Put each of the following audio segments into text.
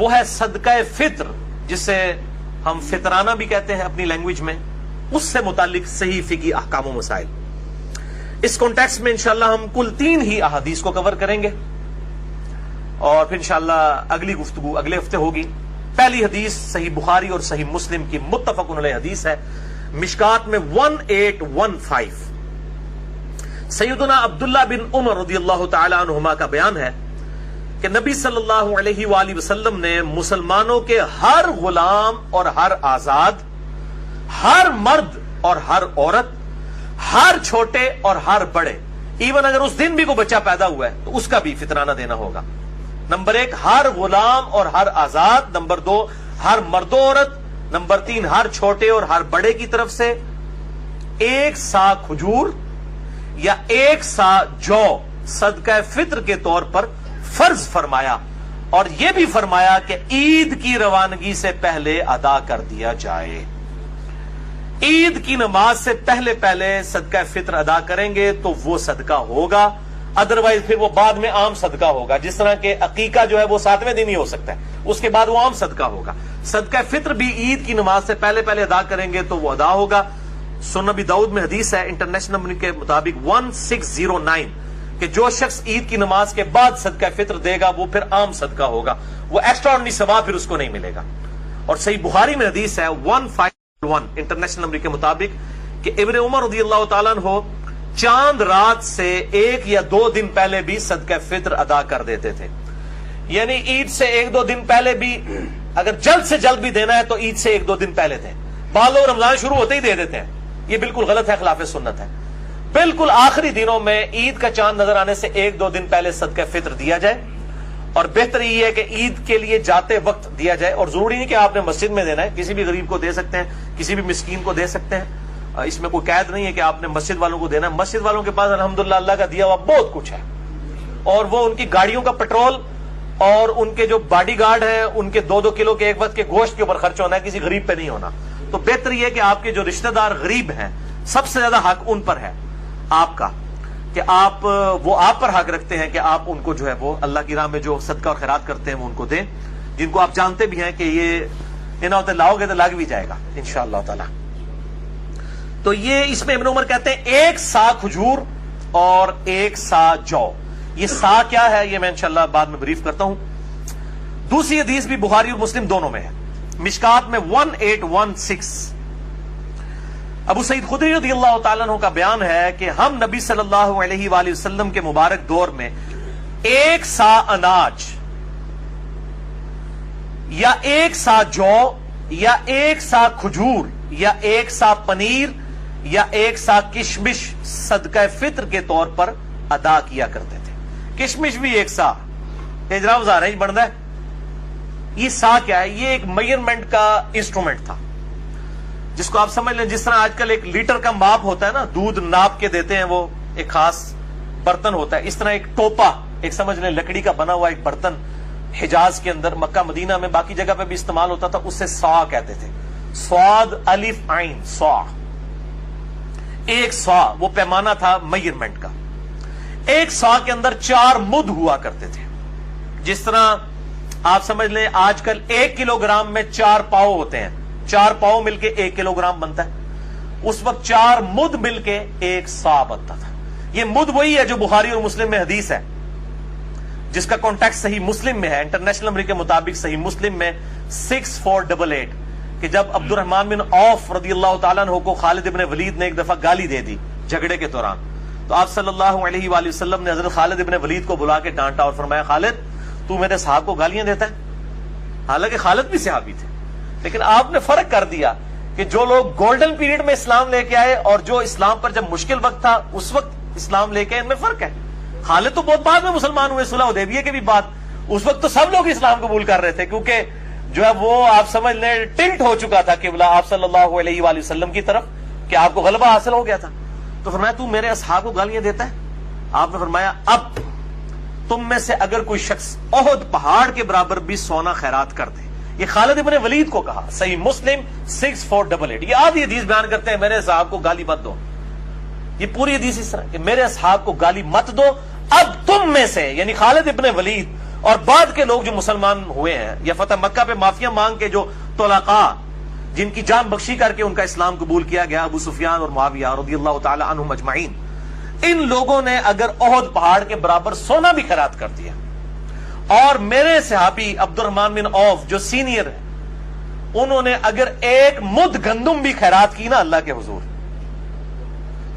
وہ ہے صدقہ فطر، جسے ہم فطرانہ بھی کہتے ہیں اپنی لینگویج میں، اس سے متعلق صحیح فقہی احکام و مسائل۔ اس کانٹیکسٹ میں انشاءاللہ ہم کل 3 ہی احادیث کو کور کریں گے، اور پھر انشاءاللہ اگلی گفتگو اگلے ہفتے ہوگی۔ پہلی حدیث صحیح بخاری اور صحیح مسلم کی متفق علیہ حدیث ہے، مشکات میں 1815۔ سیدنا عبداللہ بن عمر رضی اللہ تعالی عنہما کا بیان ہے کہ نبی صلی اللہ علیہ وآلہ وسلم نے مسلمانوں کے ہر غلام اور ہر آزاد، ہر مرد اور ہر عورت، ہر چھوٹے اور ہر بڑے، ایون اگر اس دن بھی کوئی بچہ پیدا ہوا ہے تو اس کا بھی فطرانہ دینا ہوگا۔ نمبر 1 ہر غلام اور ہر آزاد، نمبر 2 ہر مرد و عورت، نمبر 3 ہر چھوٹے اور ہر بڑے کی طرف سے 1 سا کھجور یا 1 سا جو صدقہ فطر کے طور پر فرض فرمایا، اور یہ بھی فرمایا کہ عید کی روانگی سے پہلے ادا کر دیا جائے۔ عید کی نماز سے پہلے صدقہ فطر ادا کریں گے تو وہ صدقہ ہوگا، ادروائز پھر وہ بعد میں عام صدقہ ہوگا، جس طرح کہ عقیقہ جو ہے وہ 7ویں دن ہی ہو سکتا ہے، اس کے بعد وہ عام صدقہ ہوگا۔ صدقہ فطر بھی عید کی نماز سے پہلے ادا کریں گے تو وہ ادا ہوگا۔ سنن ابی داؤد میں حدیث ہے انٹرنیشنل نمبر کے مطابق 1609 کہ جو شخص عید کی نماز کے بعد صدقہ فطر دے گا وہ پھر عام صدقہ ہوگا، وہ ایکسٹرا آرڈنری ثواب پھر اس کو نہیں ملے گا۔ اور صحیح بخاری میں حدیث ہے 1501 انٹرنیشنل نمبر کے مطابق کہ ابن عمر رضی اللہ تعالیٰ عنہ چاند رات سے 1 یا 2 دن پہلے بھی صدقہ فطر ادا کر دیتے تھے، یعنی عید سے 1-2 دن پہلے بھی، اگر جلد سے جلد بھی دینا ہے تو عید سے 1-2 دن پہلے دیں، بعض لوگ رمضان شروع ہوتے ہی دے دیتے ہیں، یہ بالکل غلط ہے، خلاف سنت ہے۔ بالکل آخری دنوں میں عید کا چاند نظر آنے سے 1-2 دن پہلے صدقہ فطر دیا جائے، اور بہتر یہ ہے کہ عید کے لیے جاتے وقت دیا جائے، اور ضروری نہیں کہ آپ نے مسجد میں دینا ہے، کسی بھی غریب کو دے سکتے ہیں، کسی بھی مسکین کو دے سکتے ہیں، اس میں کوئی قید نہیں ہے کہ آپ نے مسجد والوں کو دینا ہے۔ مسجد والوں کے پاس الحمدللہ اللہ کا دیا ہوا بہت کچھ ہے، اور وہ ان کی گاڑیوں کا پیٹرول اور ان کے جو باڈی گارڈ ہیں ان کے 2-2 کلو کے ایک وقت کے گوشت کے اوپر خرچ ہونا ہے، کسی غریب پہ نہیں ہونا۔ تو بہتر یہ ہے کہ آپ کے جو رشتہ دار غریب ہیں، سب سے زیادہ حق ان پر ہے آپ کا، کہ وہ آپ پر حق رکھتے ہیں کہ آپ ان کو جو ہے وہ اللہ کی راہ میں جو صدقہ اور خیرات کرتے ہیں وہ ان کو دیں، جن کو آپ جانتے بھی ہیں کہ یہ نہ ہوتے لاؤ گے تو لگ بھی جائے گا انشاءاللہ تعالی۔ تو یہ اس میں ابن عمر کہتے ہیں 1 سا کھجور اور 1 سا جو۔ یہ سا کیا ہے یہ میں انشاءاللہ بعد میں بریف کرتا ہوں۔ دوسری حدیث بھی بخاری اور مسلم دونوں میں ہے، مشکات میں 1816۔ ابو سعید خدری رضی اللہ تعالیٰ عنہ کا بیان ہے کہ ہم نبی صلی اللہ علیہ وآلہ وسلم کے مبارک دور میں 1 سا اناج یا 1 سا جو یا 1 سا کھجور یا 1 سا پنیر یا 1 سا کشمش صدقہ فطر کے طور پر ادا کیا کرتے تھے۔ کشمش بھی 1 سا، اجراء وزارہ ہی بڑھتا ہے۔ یہ سا کیا ہے؟ یہ ایک میجرمنٹ کا انسٹرومنٹ تھا، جس کو آپ سمجھ لیں جس طرح آج کل ایک لیٹر کا ماپ ہوتا ہے نا، دودھ ناپ کے دیتے ہیں، وہ ایک خاص برتن ہوتا ہے، اس طرح ایک ٹوپا، ایک سمجھ لیں لکڑی کا بنا ہوا ایک برتن حجاز کے اندر، مکہ مدینہ میں، باقی جگہ پہ بھی استعمال ہوتا تھا، اس سے سا کہتے تھے، صاد الف عین سا، 1 سا وہ پیمانہ تھا میجرمنٹ کا۔ 1 سا کے اندر 4 مد ہوا کرتے تھے، جس طرح آپ سمجھ لیں آج کل 1 کلو گرام میں 4 پاؤ ہوتے ہیں، 4 پاؤ مل کے 1 کلو گرام بنتا ہے، اس وقت 4 مد مل کے 1 سا بنتا تھا۔ یہ مد وہی ہے جو بخاری اور مسلم میں حدیث ہے، جس کا کانٹیکٹ صحیح مسلم میں ہے، انٹرنیشنل نمبر کے مطابق صحیح مسلم میں 6488 کہ جب عبد الرحمن بن عوف رضی اللہ تعالیٰ عنہ کو خالد ابن ولید نے ایک دفعہ گالی دے دی جھگڑے کے دوران، تو آپ صلی اللہ علیہ وآلہ وسلم نے حضرت خالد ابن ولید کو بلا کے ڈانٹا اور فرمایا، خالد تو میرے صحابہ کو گالیاں دیتا ہے؟ حالانکہ خالد بھی صحابی تھے، لیکن آپ نے فرق کر دیا کہ جو لوگ گولڈن پیریڈ میں اسلام لے کے آئے اور جو اسلام پر جب مشکل وقت تھا اس وقت اسلام لے کے ان میں فرق ہے۔ خالد تو بہت بعد میں مسلمان ہوئے، صلح حدیبیہ کے بھی بعد، اس وقت تو سب لوگ اسلام قبول کر رہے تھے، کیونکہ جو ہے وہ آپ سمجھ لیں ٹلٹ ہو چکا تھا قبلہ آپ صلی اللہ علیہ وآلہ وسلم کی طرف، کہ آپ کو غلبہ حاصل ہو گیا تھا۔ تو فرمایا تو میرے اصحاب کو گالیاں دیتا ہے؟ آپ نے فرمایا اب تم میں سے اگر کوئی شخص احد پہاڑ کے برابر بھی سونا خیرات کر دے، یہ خالد ابن ولید کو کہا، صحیح مسلم 6488۔ یہ آدھی حدیث بیان کرتے ہیں میرے اصحاب کو گالی مت دو، یہ پوری حدیث اس طرح کہ میرے اصحاب کو گالی مت دو، اب تم میں سے یعنی خالد ابن ولید اور بعد کے لوگ جو مسلمان ہوئے ہیں یا فتح مکہ پہ معافیا مانگ کے جو طلقاء جن کی جان بخشی کر کے ان کا اسلام قبول کیا گیا، ابو سفیان اور معاویہ رضی اللہ تعالی عنہم اجمعین، ان لوگوں نے اگر احد پہاڑ کے برابر سونا بھی خیرات کر دیا، اور میرے صحابی عبد الرحمن بن عوف جو سینئر ہے، انہوں نے اگر ایک مد گندم بھی خیرات کی نا اللہ کے حضور،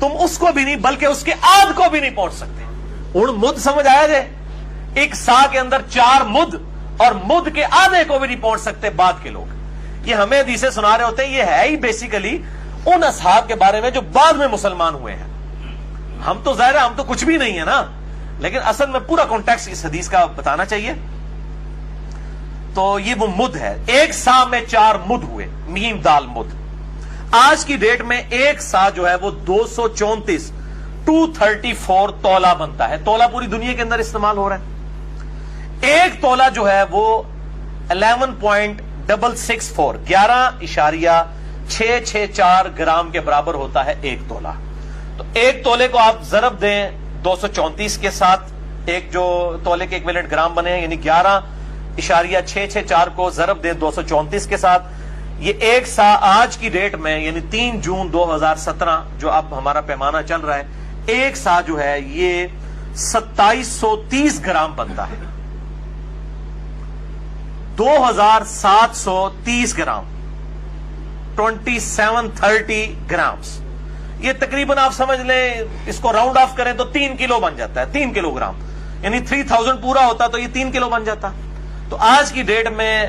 تم اس کو بھی نہیں بلکہ اس کے آدھ کو بھی نہیں پہنچ سکتے۔ ان مد سمجھ آیا جائے، ایک سا کے اندر 4 مد، اور مد کے آدھے کو بھی نہیں پہنچ سکتے بعد کے لوگ۔ یہ ہمیں حدیثیں سنا رہے ہوتے ہیں، یہ ہے ہی بیسیکلی ان اصحاب کے بارے میں جو بعد میں مسلمان ہوئے ہیں۔ ہم تو ظاہر ہے ہم تو کچھ بھی نہیں ہے نا، لیکن اصل میں پورا کانٹیکسٹ اس حدیث کا بتانا چاہیے۔ تو یہ وہ مد ہے، ایک سا میں 4 مد ہوئے، میم دال مد۔ آج کی ڈیٹ میں ایک سا جو ہے وہ 234 تولہ بنتا ہے۔ تولہ پوری دنیا کے اندر استعمال ہو رہا ہے۔ ایک تولہ جو ہے وہ 11.664 11.664 گرام کے برابر ہوتا ہے ایک تولہ۔ تو ایک تولے کو آپ ضرب دیں 234 کے ساتھ، ایک جو تولے کے ایکویلنٹ گرام بنے ہیں، یعنی 11.664 کو ضرب دیں 234 کے ساتھ، یہ ایک سا آج کی ڈیٹ میں یعنی 3 جون 2017 جو اب ہمارا پیمانہ چل رہا ہے، ایک سا جو ہے یہ 2730 گرام بنتا ہے۔ 2730 گرام 2730 گرامز، یہ تقریباً آپ سمجھ لیں اس کو راؤنڈ آف کریں تو 3 کلو بن جاتا ہے، 3 کلو گرام، یعنی 3000 پورا ہوتا تو یہ 3 کلو بن جاتا۔ تو آج کی ڈیٹ میں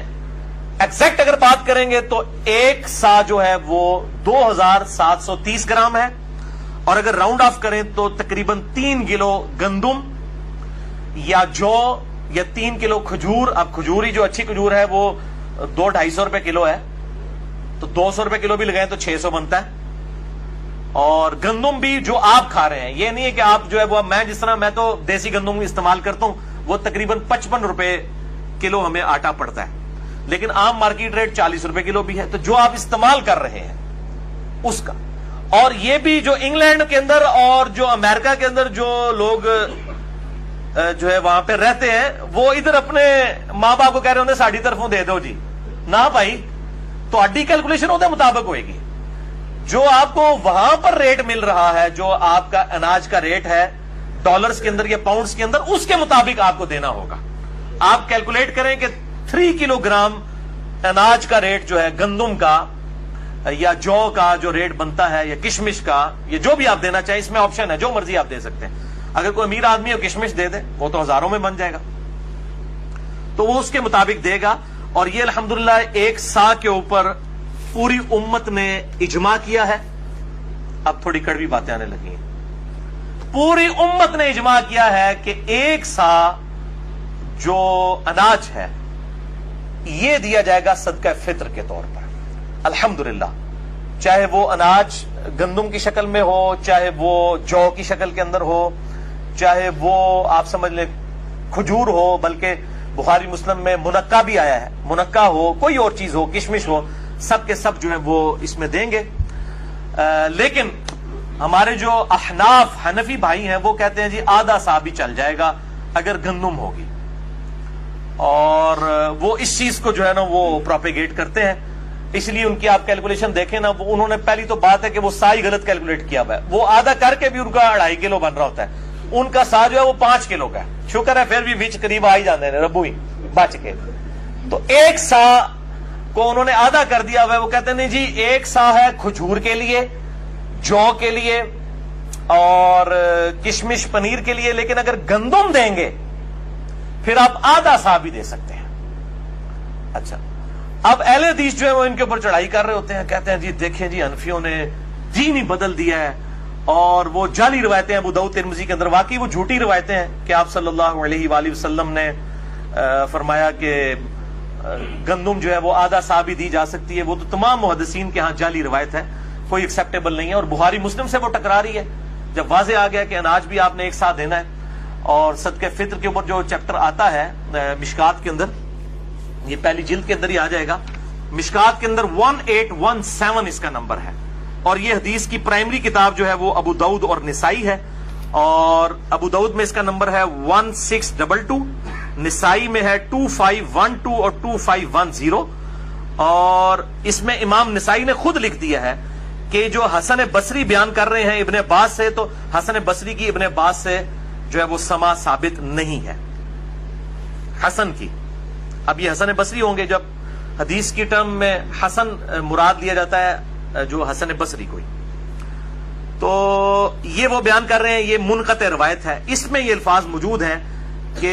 ایگزیکٹ اگر بات کریں گے تو ایک سا جو ہے وہ 2730 گرام ہے، اور اگر راؤنڈ آف کریں تو تقریباً 3 کلو گندم یا جو یا 3 کلو کھجور۔ اب کھجور ہی جو اچھی کھجور ہے وہ 200-250 روپے کلو ہے، تو 200 روپے کلو بھی لگائیں تو 600 بنتا ہے۔ اور گندم بھی جو آپ کھا رہے ہیں، یہ نہیں ہے کہ آپ جو ہے وہ، میں جس طرح میں تو دیسی گندم استعمال کرتا ہوں، وہ تقریباً 55 روپے کلو ہمیں آٹا پڑتا ہے، لیکن عام مارکیٹ ریٹ 40 روپے کلو بھی ہے۔ تو جو آپ استعمال کر رہے ہیں اس کا، اور یہ بھی جو انگلینڈ کے اندر اور جو امریکہ کے اندر جو لوگ جو ہے وہاں پہ رہتے ہیں، وہ ادھر اپنے ماں باپ کو کہہ رہے ہوتے ساڑھی طرفوں دے دو جی، نہ بھائی، تو اڈی کیلکولیشن ہوتے مطابق ہوئے گی۔ جو آپ کو وہاں پر ریٹ مل رہا ہے، جو آپ کا اناج کا ریٹ ہے ڈالرز کے اندر یا پاؤنڈز کے اندر، اس کے مطابق آپ کو دینا ہوگا۔ آپ کیلکولیٹ کریں کہ 3 کلو گرام اناج کا ریٹ جو ہے گندم کا یا جو کا جو ریٹ بنتا ہے یا کشمش کا، یہ جو بھی آپ دینا چاہیں، اس میں آپشن ہے، جو مرضی آپ دے سکتے ہیں۔ اگر کوئی امیر آدمی ہے کشمش دے دے، وہ تو ہزاروں میں بن جائے گا، تو وہ اس کے مطابق دے گا۔ اور یہ الحمدللہ ایک سا کے اوپر پوری امت نے اجماع کیا ہے۔ اب تھوڑی کڑوی باتیں آنے لگی ہیں۔ پوری امت نے اجماع کیا ہے کہ ایک سا جو اناج ہے یہ دیا جائے گا صدقہ فطر کے طور پر، الحمدللہ، چاہے وہ اناج گندم کی شکل میں ہو، چاہے وہ جو کی شکل کے اندر ہو، چاہے وہ آپ سمجھ لیں کھجور ہو، بلکہ بخاری مسلم میں منقع بھی آیا ہے، منقع ہو، کوئی اور چیز ہو، کشمش ہو، سب کے سب جو ہے وہ اس میں دیں گے۔ لیکن ہمارے جو احناف حنفی بھائی ہیں وہ کہتے ہیں جی آدھا سا بھی چل جائے گا اگر گندم ہوگی، اور وہ اس چیز کو جو ہے نا وہ پروپیگیٹ کرتے ہیں۔ اس لیے ان کی آپ کیلکولیشن دیکھیں نا، انہوں نے پہلی تو بات ہے کہ وہ سا ہی غلط کیلکولیٹ کیا ہوا ہے، وہ آدھا کر کے بھی ان کا 2.5 کلو بن رہا ہوتا ہے، ان کا سا جو ہے وہ 5 کلو کا ہے، شکر ہے پھر بھی بیچ قریب آ ہی جاتے ہیں ربو ہی بچ کے۔ تو ایک سا کو انہوں نے آدھا کر دیا ہوا ہے، وہ کہتے ہیں نہیں جی ایک سا ہے کھجور کے لیے، جو کے لیے اور کشمش پنیر کے لیے، لیکن اگر گندم دیں گے پھر آپ آدھا سا بھی دے سکتے ہیں۔ اچھا، اب اہل حدیث جو ہے وہ ان کے اوپر چڑھائی کر رہے ہوتے ہیں، کہتے ہیں جی دیکھیں جی حنفیوں نے دین ہی بدل دیا ہے، اور وہ جعلی روایتیں ابو داؤد ترمذی کے اندر، واقعی وہ جھوٹی روایتیں ہیں کہ آپ صلی اللہ علیہ وآلہ وسلم نے فرمایا کہ گندم جو ہے وہ آدھا سا بھی دی جا سکتی ہے، وہ تو تمام محدثین کے ہاں جعلی روایت ہے، کوئی ایکسیپٹیبل نہیں ہے، اور بخاری مسلم سے وہ ٹکرا رہی ہے۔ جب واضح آ گیا کہ اناج بھی آپ نے ایک سا دینا ہے، اور صدقہ فطر کے اوپر جو چیپٹر آتا ہے مشکات کے اندر، یہ پہلی جلد کے اندر ہی آ جائے گا، مشکات کے اندر 1817 اس کا نمبر ہے، اور یہ حدیث کی پرائمری کتاب جو ہے وہ ابو داؤد اور نسائی ہے، اور ابو داؤد میں اس کا نمبر ہے 1622 نسائی میں ہے 2512 اور 2510، اور اس میں امام نسائی نے خود لکھ دیا ہے کہ جو حسن بصری بیان کر رہے ہیں ابن عباس سے، تو حسن بصری کی ابن عباس سے جو ہے وہ سما ثابت نہیں ہے حسن کی۔ اب یہ حسن بصری ہوں گے، جب حدیث کی ٹرم میں حسن مراد لیا جاتا ہے جو حسن بصری کوئی، تو یہ وہ بیان کر رہے ہیں یہ منقطع روایت ہے۔ اس میں یہ الفاظ موجود ہیں کہ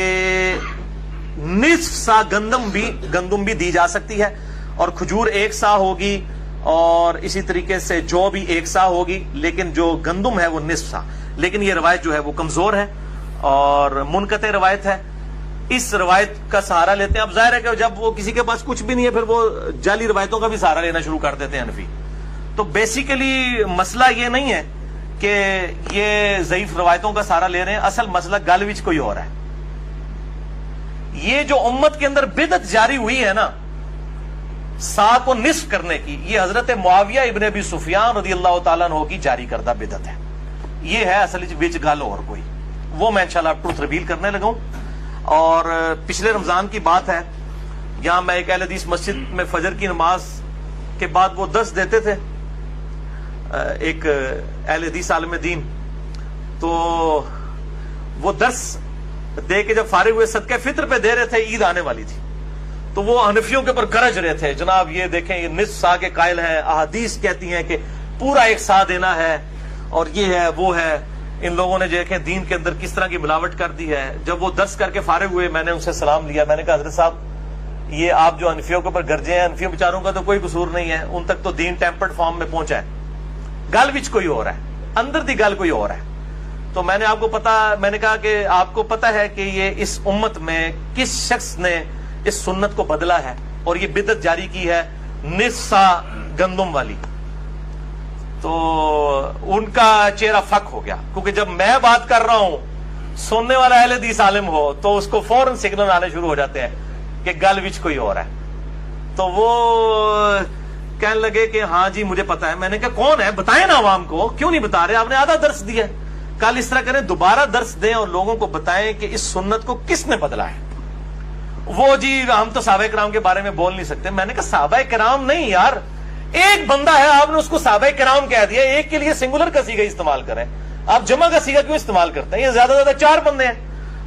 نصف سا گندم بھی دی جا سکتی ہے، اور کھجور 1 سا ہوگی، اور اسی طریقے سے جو بھی 1 سا ہوگی، لیکن جو گندم ہے وہ نصف سا۔ لیکن یہ روایت جو ہے وہ کمزور ہے اور منقطع روایت ہے۔ اس روایت کا سہارا لیتے ہیں۔ اب ظاہر ہے کہ جب وہ کسی کے پاس کچھ بھی نہیں ہے پھر وہ جعلی روایتوں کا بھی سہارا لینا شروع کر دیتے ہیں حنفی۔ تو بیسیکلی مسئلہ یہ نہیں ہے کہ یہ ضعیف روایتوں کا سہارا لے رہے ہیں، اصل مسئلہ گل وچ کوئی اور ہے۔ یہ جو امت کے اندر بدعت جاری ہوئی ہے نا سا کو نصف کرنے کی، یہ حضرت معاویہ ابن ابی سفیان رضی اللہ تعالیٰ عنہ کی جاری کردہ بدعت ہے۔ یہ ہے اصل وچ گل اور کوئی، وہ میں انشاءاللہ ٹروتھ ریویل کرنے لگا ہوں۔ اور پچھلے رمضان کی بات ہے، یہاں میں ایک اہل حدیث مسجد میں فجر کی نماز کے بعد وہ درس دیتے تھے، ایک اہل حدیث عالم دین، تو وہ درس دے کے جب فارغ ہوئے صدقہ فطر پہ دے رہے تھے، عید آنے والی تھی، تو وہ حنفیوں کے اوپر گرج رہے تھے، جناب یہ دیکھیں یہ نصف سا کے قائل ہیں، احادیث کہتی ہیں کہ پورا 1 سا دینا ہے، اور یہ ہے وہ ہے۔ ان لوگوں نے دیکھیں دین کے اندر کس طرح کی ملاوٹ کر دی ہے۔ جب وہ درس کر کے فارغ ہوئے میں نے ان سے سلام لیا، میں نے کہا حضرت صاحب یہ آپ جو حنفیوں کے اوپر گرجے ہیں، حنفیوں بیچاروں کا تو کوئی قصور نہیں ہے، ان تک تو دین ٹیمپرڈ فارم میں پہنچا ہے، گل وچ کوئی اور ہے، اندر دی گل کوئی اور ہے۔ تو میں نے کہا کہ آپ کو پتا ہے کہ یہ اس امت میں کس شخص نے اس سنت کو بدلا ہے اور یہ بدعت جاری کی ہے نصف سا گندم والی۔ تو ان کا چہرہ فک ہو گیا، کیونکہ جب میں بات کر رہا ہوں سننے والا اہل حدیث عالم ہو تو اس کو فوراً سگنل آنے شروع ہو جاتے ہیں کہ گل وچ کوئی اور ہے۔ تو وہ کہنے لگے کہ ہاں جی مجھے پتا ہے۔ میں نے کہا کون ہے بتائیں نا عوام کو، کیوں نہیں بتا رہے؟ آپ نے آدھا درس دیا، کل اس طرح کریں دوبارہ درس دیں اور لوگوں کو بتائیں کہ اس سنت کو کس نے بدلا ہے۔ وہ جی ہم تو صحابہ کرام کے بارے میں بول نہیں سکتے۔ میں نے کہا صحابہ کرام نہیں یار، ایک بندہ ہے، آپ نے اس کو صحابہ کرام کہہ دیا، ایک کے لیے سنگولر کا صیغہ استعمال کریں، آپ جمع کا صیغہ کیوں استعمال کرتے ہیں؟ یہ زیادہ سے زیادہ 4 بندے ہیں،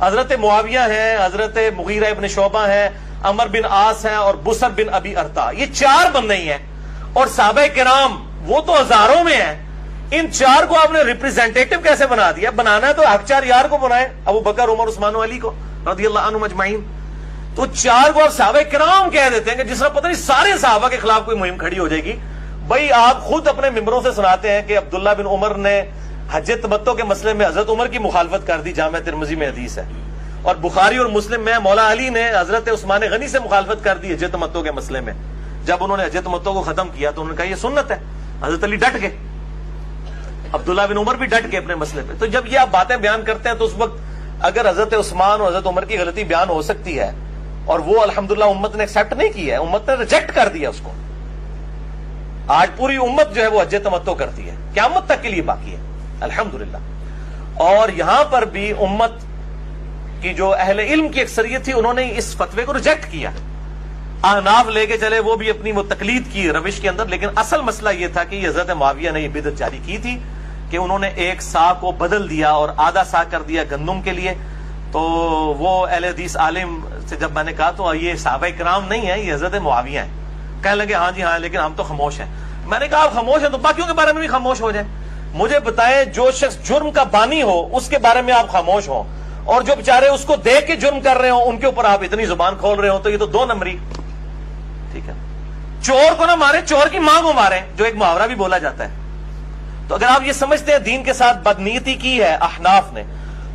حضرت معاویہ ہیں، حضرت مغیرہ ابن شعبہ ہیں، عمر بن عاص ہیں، اور بصر بن ابی ارطا، یہ 4 بندے ہی ہیں۔ اور صحابہ کرام وہ تو ہزاروں میں ہیں، ان 4 کو آپ نے ریپریزنٹیٹو کیسے بنا دیا؟ بنانا ہے تو حق 4 یار کو بنائے، ابو بکر عمر عثمان و علی کو رضی اللہ عنہم اجمعین۔ تو 4 کو آپ صحابہ کرام کہہ دیتے ہیں کہ جس طرح پتہ نہیں سارے صحابہ کے خلاف کوئی مہم کھڑی ہو جائے گی۔ بھائی آپ خود اپنے ممبروں سے سناتے ہیں کہ عبداللہ بن عمر نے حج تمتع کے مسئلے میں حضرت عمر کی مخالفت کر دی، جامع ترمذی میں حدیث ہے، اور بخاری اور مسلم میں مولا علی نے حضرت عثمان غنی سے مخالفت کر دی حج تمتع کے مسئلے میں۔ جب انہوں نے حج تمتع کو ختم کیا تو انہوں نے کہا یہ سنت ہے، حضرت علی ڈٹ گئے، عبداللہ بن عمر بھی ڈٹ گئے اپنے مسئلے پہ۔ تو جب یہ آپ باتیں بیان کرتے ہیں تو اس وقت اگر حضرت عثمان اور حضرت عمر کی غلطی بیان ہو سکتی ہے، اور وہ الحمدللہ امت نے ایکسیپٹ نہیں کیا ہے، امت نے ریجیکٹ کر دیا اس کو، آج پوری امت جو ہے وہ حج تمتع کرتی ہے، قیامت تک کے لیے باقی ہے الحمدللہ۔ اور یہاں پر بھی امت کی جو اہل علم کی اکثریت تھی انہوں نے اس فتوے کو ریجیکٹ کیا، احناف لے کے چلے وہ بھی اپنی وہ تقلید کی روش کے اندر۔ لیکن اصل مسئلہ یہ تھا کہ حضرت معاویہ نے یہ بدعت جاری کی تھی کہ انہوں نے 1 سا کو بدل دیا اور آدھا سا کر دیا گندم کے لیے۔ تو وہ اہل حدیث عالم سے جب میں نے کہا تو یہ صحابہ کرام نہیں ہے، یہ حضرت معاویہ ہیں، کہنے لگے ہاں جی ہاں لیکن ہم تو خاموش ہیں۔ میں نے کہا آپ خاموش ہیں تو باقیوں کے بارے میں بھی خاموش ہو جائیں، مجھے بتائیں جو شخص جرم کا بانی ہو اس کے بارے میں آپ خاموش ہوں، اور جو بےچارے اس کو دیکھ کے جرم کر رہے ہوں ان کے اوپر آپ اتنی زبان کھول رہے ہو، تو یہ تو 2 نمبری۔ ٹھیک ہے، چور کو نہ مارے، چور کی ماں کو مارے، جو ایک محاورہ بھی بولا جاتا ہے۔ تو اگر آپ یہ سمجھتے ہیں دین کے ساتھ بدنیتی کی ہے احناف نے،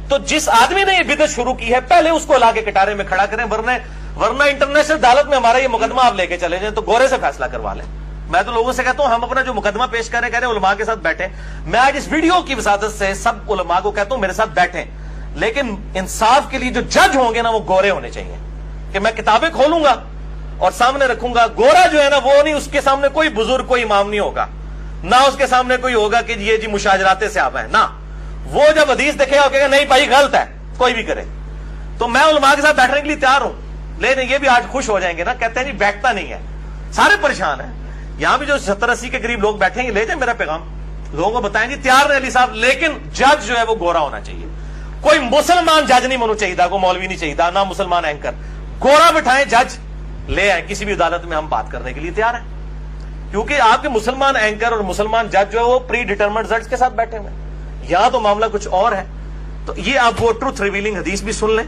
تو جس آدمی نے یہ بدعت شروع کی ہے پہلے اس کو لا کے کٹارے میں کھڑا کریں، ورنہ انٹرنیشنل عدالت میں ہمارا یہ مقدمہ آپ لے کے چلے جائیں تو گورے سے فیصلہ کروا لیں۔ میں تو لوگوں سے کہتا ہوں ہم اپنا جو مقدمہ پیش کریں کہہ رہے ہیں علماء کے ساتھ بیٹھیں۔ میں آج اس ویڈیو کی وسادت سے سب علماء کو کہتا ہوں میرے ساتھ بیٹھیں، لیکن انصاف کے لیے جو جج ہوں گے نا وہ گورے ہونے چاہیے، کہ میں کتابیں کھولوں گا اور سامنے رکھوں گا، گورا جو ہے نا وہ نہیں، اس کے سامنے کوئی بزرگ کوئی امام نہیں ہوگا، نہ اس کے سامنے کوئی ہوگا کہ یہ جی مشاجرات سے آپ ہیں، نہ وہ جب حدیث دیکھے گا کہے گا نہیں بھائی غلط ہے، کوئی بھی کرے۔ تو میں علماء کے ساتھ بیٹھنے کے لیے تیار ہوں، لیکن یہ بھی آج خوش ہو جائیں گے نا، کہتے ہیں جی بیٹھتا نہیں ہے، سارے پریشان ہیں یہاں بھی جو 70-80 کے قریب لوگ بیٹھیں گے، لے جائیں میرا پیغام، لوگوں کو بتائیں جی تیار نہیں علی صاحب، لیکن جج جو ہے وہ گورا ہونا چاہیے، کوئی مسلمان جج نہیں ہونا چاہیے، کوئی مولوی نہیں چاہیے، نہ مسلمان اینکر، گورا بٹھائیں جج لے آئیں، کسی بھی عدالت میں ہم بات کرنے کے لیے تیار ہیں، کیونکہ آپ کے مسلمان اینکر اور مسلمان جج جو ہے وہ پری ڈیٹرمنڈ ریزلٹس کے ساتھ بیٹھے ہوئے ہیں، یہاں تو معاملہ کچھ اور ہے۔ تو یہ آپ وہ ٹروتھ ریویلنگ حدیث بھی سن لیں،